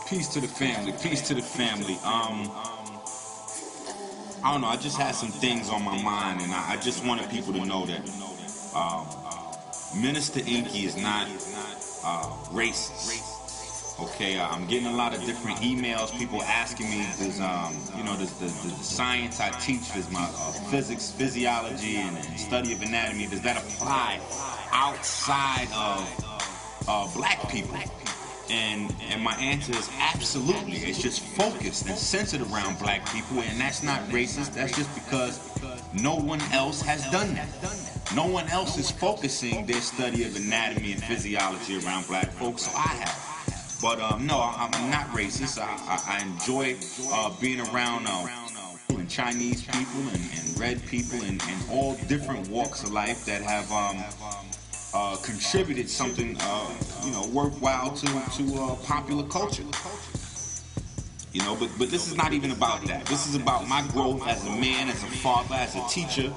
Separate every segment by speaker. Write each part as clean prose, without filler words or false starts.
Speaker 1: Peace to the family. Peace to the family. I don't know. I just had some things on my mind, and I just wanted people to know that Minister EnQi is not racist. Okay, I'm getting a lot of different emails. People asking me, does the science I teach, does my physics, physiology, and study of anatomy, does that apply outside of black people? And my answer is absolutely. It's just focused and centered around black people, and that's not racist. That's just because no one else has done that. No one else is focusing their study of anatomy and physiology around black folks, so I have. But no, I'm not racist. I enjoy being around and Chinese people and red people and all different walks of life that have contributed something worthwhile to popular culture. But this is not even about that. This is about my growth as a man, as a father, as a teacher,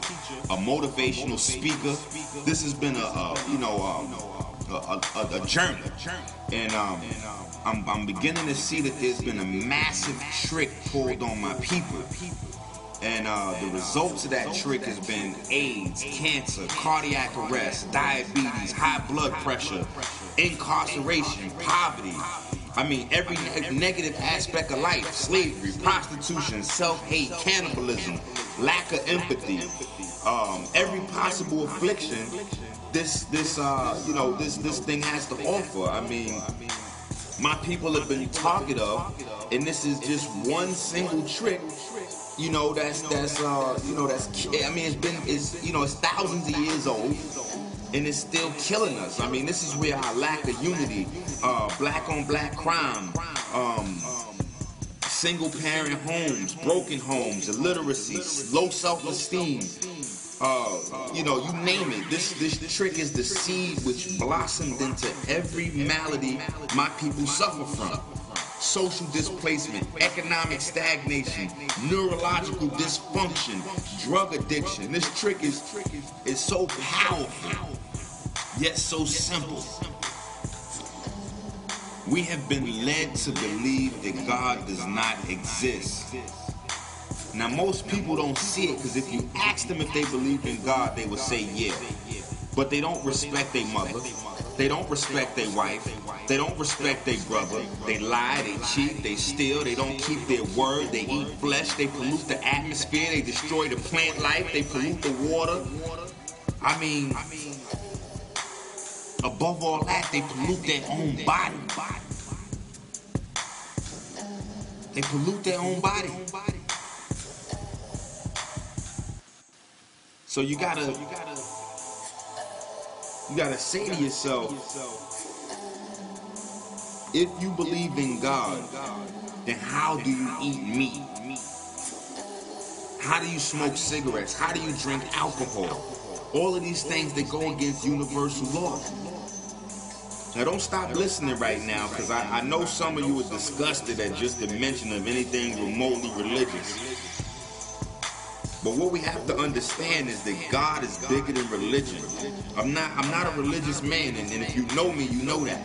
Speaker 1: a motivational speaker. This has been a journey, and I'm beginning to see that there's been a massive trick pulled on my people. And the results of that trick has been AIDS, cancer, cardiac arrest, diabetes, high blood pressure, incarceration, poverty. I mean, every negative aspect of life: slavery, prostitution, self-hate, cannibalism, lack of empathy, every possible affliction this thing has to offer. I mean, my people have been targeted of, and this is just one single trick. It's thousands of years old, and it's still killing us. I mean, this is where our lack of unity, black on black crime, single parent homes, broken homes, illiteracy, low self-esteem, you name it. This trick is the seed which blossomed into every malady my people suffer from. Social displacement, economic stagnation, neurological dysfunction, drug addiction. This trick is so powerful, yet so simple. We have been led to believe that God does not exist. Now, most people don't see it, because if you ask them if they believe in God, they will say yeah. But they don't respect their mother. They don't respect their wife. They don't respect their brother. They lie, they cheat, they steal, they don't keep their word, they eat flesh, they pollute the atmosphere, they destroy the plant life, they pollute the water. I mean, above all that, they pollute their own body. They pollute their own body. So you gotta say to yourself, if you believe in God, then how do you eat meat? How do you smoke cigarettes? How do you drink alcohol? All of these things that go against universal law. Now, don't stop listening right now, because I know some of you are disgusted at just the mention of anything remotely religious. But what we have to understand is that God is bigger than religion. I'm not a religious man, and if you know me, you know that.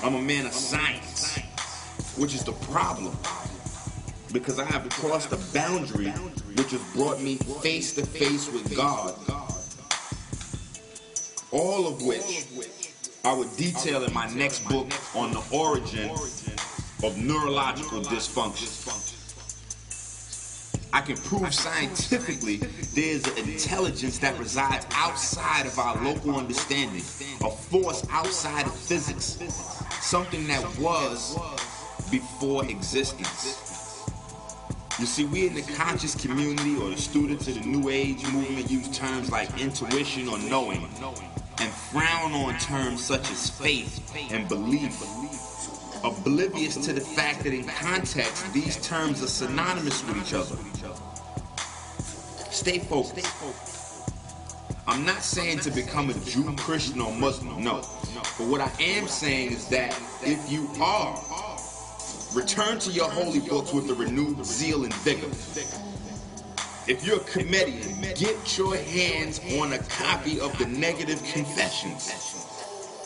Speaker 1: I'm a man of science, which is the problem, because I have crossed the boundary which has brought me face to face with God, all of which I would detail in my next book on the origin of neurological dysfunction. I can prove scientifically there's an intelligence that resides outside of our local understanding, a force outside of physics, something that was before existence. You see, we in the conscious community, or the students of the New Age movement, use terms like intuition or knowing, and frown on terms such as faith and belief, oblivious to the fact that in context, these terms are synonymous with each other. Stay focused. I'm not saying to become a Jew, Christian, or Muslim, no. But what I am saying is that if you are, return to your holy books with a renewed zeal and vigor. If you're a comedian, get your hands on a copy of the Negative Confessions.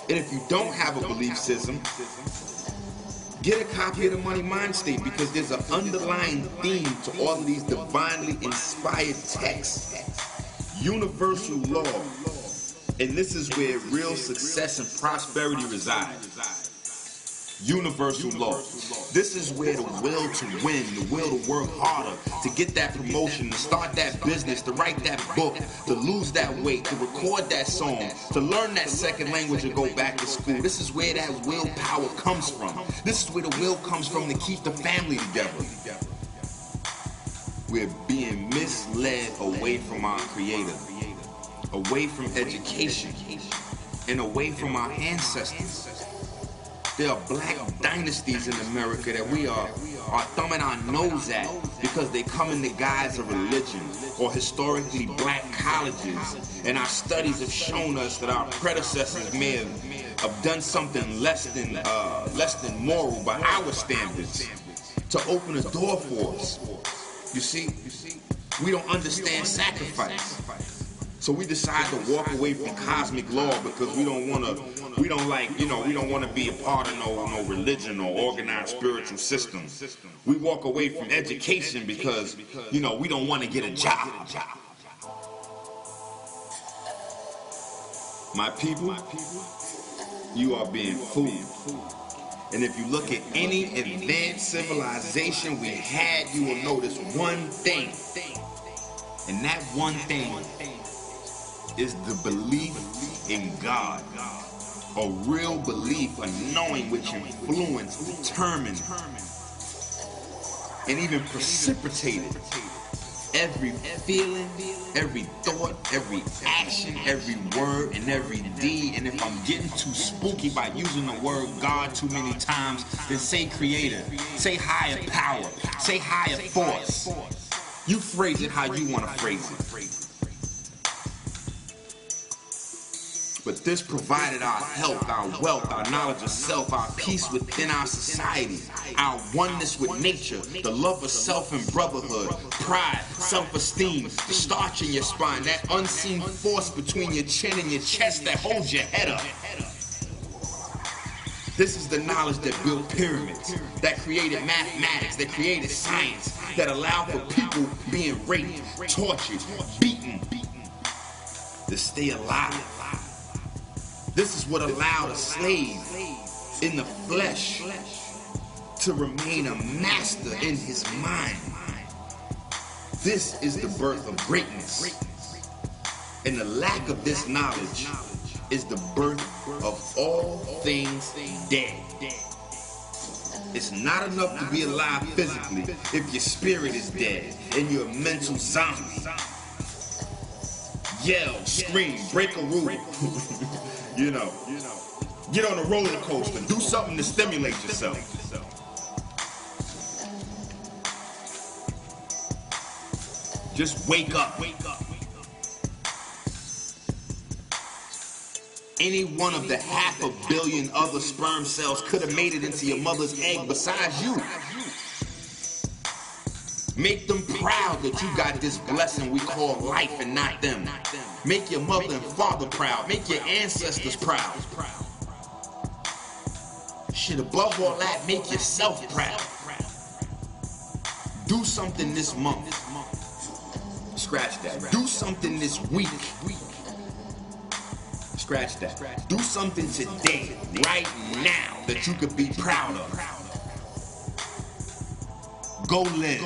Speaker 1: And if you don't have a belief system, Get a copy of the Money Mind State, because there's an underlying theme to all of these divinely inspired texts. Universal law. And this is where real success and prosperity reside. Universal law. This is where the will to win, the will to work harder, to get that promotion, to start that business, to write that book, to lose that weight, to record that song, to learn that second language and go back to school. This is where that willpower comes from. This is where the will comes from to keep the family together. We're being misled away from our Creator, away from education, and away from our ancestors. There are black dynasties in America that we are thumbing our nose at because they come in the guise of religion, or historically black colleges. And our studies have shown us that our predecessors may have done something less than moral by our standards to open a door for us. You see, we don't understand sacrifice. So we decide to walk away from cosmic law because we don't want to be a part of no religion or organized spiritual system. We walk away from education because, we don't want to get a job. My people, you are being fooled. And if you look at any advanced civilization we had, you will notice one thing. And that one thing is the belief in God. A real belief, a knowing which influenced, determined, and even precipitated every feeling, every thought, every action, every word, and every deed. And if I'm getting too spooky by using the word God too many times, then say Creator, say higher power, say higher force. You phrase it how you want to phrase it. But this provided our health, our wealth, our knowledge of self, our peace within our society, our oneness with nature, the love of self and brotherhood, pride, self-esteem, the starch in your spine, that unseen force between your chin and your chest that holds your head up. This is the knowledge that built pyramids, that created mathematics, that created science, that allowed for people being raped, tortured, beaten, to stay alive. This is what allowed a slave in the flesh to remain a master in his mind. This is the birth of greatness. And the lack of this knowledge is the birth of all things dead. It's not enough to be alive physically if your spirit is dead and you're a mental zombie. Yell, scream, break a rule. Get on a roller coaster, do something to stimulate yourself. Just wake up. Any one of the 500 million other sperm cells could have made it into your mother's egg besides you. Make them proud that you got this blessing we call life and not them. Make your mother and father proud. Make your ancestors proud. Shit, above all that, make yourself proud. Do something this month. Scratch that. Do something this week. Scratch that. Do something today, right now, that you could be proud of. Go live.